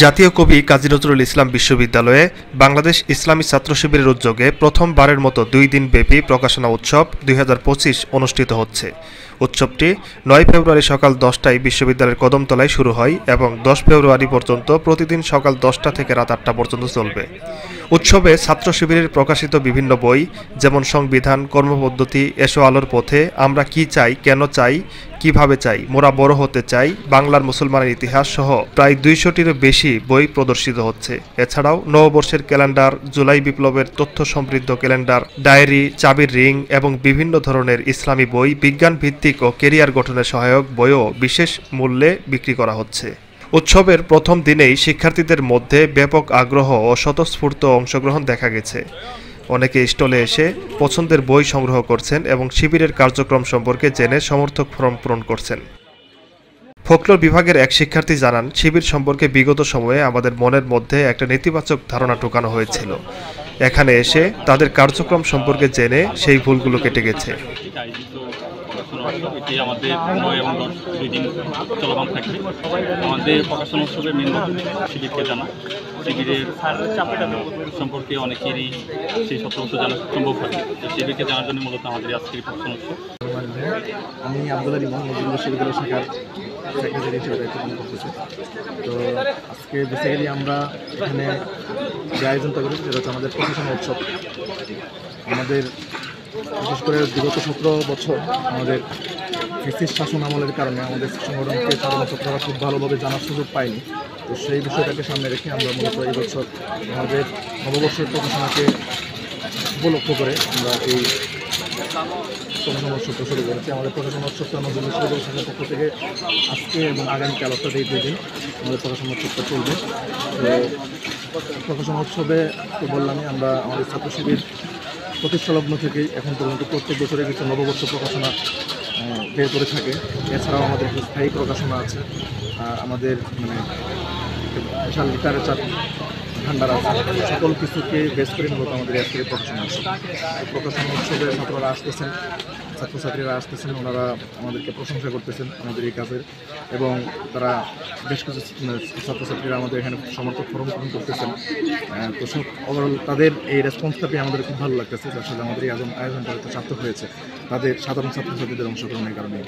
জাতীয় কবি কাজী নজরুল ইসলাম বিশ্ববিদ্যালয়ে বাংলাদেশ ইসলামী ছাত্র শিবিরের উদ্যোগে প্রথমবারের মতো 2 দিনব্যাপী প্রকাশনা উৎসব 2025 অনুষ্ঠিত হচ্ছে। উৎসবটি 9 ফেব্রুয়ারি সকাল 10টায় বিশ্ববিদ্যালয়ের কদমতলায় শুরু হয় এবং 10 ফেব্রুয়ারি পর্যন্ত প্রতিদিন সকাল 10টা থেকে রাত 8টা পর্যন্ত চলবে। উৎসবে ছাত্র শিবিরের প্রকাশিত বিভিন্ন বই যেমন সংবিধান, কর্মপদ্ধতি, এসো আলোর পথে, আমরা কি চাই, কেন চাই, কিভাবে চাই, মোরা বড় হতে চাই, বাংলার মুসলমানের ইতিহাস সহ প্রায় 200টিরও বেশি বই প্রদর্শিত হচ্ছে। এছাড়াও নববর্ষের ক্যালেন্ডার, জুলাই বিপ্লবের তথ্য সমৃদ্ধ ক্যালেন্ডার, ডায়েরি, চাবির রিং এবং বিভিন্ন ধরনের ইসলামী বই, বিজ্ঞান ভিত্তিক ও ক্যারিয়ার গঠনে সহায়ক বইও বিশেষ মূল্যে বিক্রি করা হচ্ছে। উৎসবের প্রথম দিনেই শিক্ষার্থীদের মধ্যে ব্যাপক আগ্রহ ও স্বতঃস্ফূর্ত অংশগ্রহণ দেখা গেছে। অনেকে স্টলে এসে পছন্দের বই সংগ্রহ করছেন এবং শিবিরের কার্যক্রম সম্পর্কে জেনে সমর্থক ফর্ম পূরণ করছেন। ফোকলোর বিভাগের এক শিক্ষার্থী জানান, শিবির সম্পর্কে বিগত সময়ে আমাদের মনের মধ্যে একটা নেতিবাচক ধারণা ঢোকানো হয়েছিল। এখানে এসে তাদের কার্যক্রম সম্পর্কে জেনে সেই ভুলগুলো কেটে গেছে। এটি আমাদের 9 এবং 10 2 দিন চলমান থাকবে। আমাদের প্রকাশনা উৎসবের মেন শিবিরকে জানা, শিবিরের সম্পর্কে অনেকেরই সেই সব তথ্য জানা সম্ভব হয়। তো শিবিরকে জানার জন্য মূলত আমাদের আজকের প্রকাশনা উৎসব। আমি আব্দুল্লাহ রিমন নজরুল বিশ্ববিদ্যালয় শাখার সেক্রেটারি হিসেবে দায়িত্ব পালন করতেছি। তো আজকে বেসিক্যালি আমরা এখানে যে আয়োজনটা করি সেটা হচ্ছে আমাদের প্রকাশনা উৎসব। আমাদের বিশেষ করে বিগত 17 বছর আমাদের ফ্যাসিস্ট শাসন আমলের কারণে আমাদের সংগঠনকে সাধারণ ছাত্ররা খুব ভালোভাবে জানার সুযোগ পায়নি। তো সেই বিষয়টাকে সামনে রেখে আমরা মূলত এই বছর আমাদের নববর্ষের প্রকাশনাকে উপলক্ষ করে আমরা এই প্রকাশনা উৎসবটা শুরু করেছি। আমাদের প্রকাশনা উৎসবটা নজরুল বিশ্ববিদ্যালয় শাখার পক্ষ থেকে আজকে এবং আগামীকাল অর্থাৎ এই 2 দিন আমাদের প্রকাশনা উৎসবটা চলবে। তো প্রকাশনা উৎসবে তো বললামই, আমরা আমাদের ছাত্র শিবির প্রতিষ্ঠালগ্ন থেকেই এখন পর্যন্ত প্রত্যেক বছরে কিছু নববর্ষ প্রকাশনা বের করে থাকে। এছাড়াও আমাদের কিছু স্থায়ী প্রকাশনা আছে, আমাদের বিশাল লিটারেচার ভান্ডার আছে। সকল কিছুকে বেস করে মূলত আমাদের আজকের প্রকাশনা উৎসব। প্রকাশনা উৎসবে ছাত্ররা আসতেছেন, ছাত্রছাত্রীরা আসতেছেন, ওনারা আমাদেরকে প্রশংসা করতেছেন আমাদের এই কাজের, এবং তারা বেশ কিছু ছাত্রছাত্রীরা আমাদের এখানে সমর্থক ফর্ম পূরণ করতেছেন। তো সব ওভারঅল তাদের এই রেসপন্সটা পেয়ে আমাদের খুব ভালো লাগতেছে। আসলে আমাদের এই আয়োজনটা হয়তো সার্থক হয়েছে তাদের সাধারণ ছাত্রছাত্রীদের অংশগ্রহণের কারণে।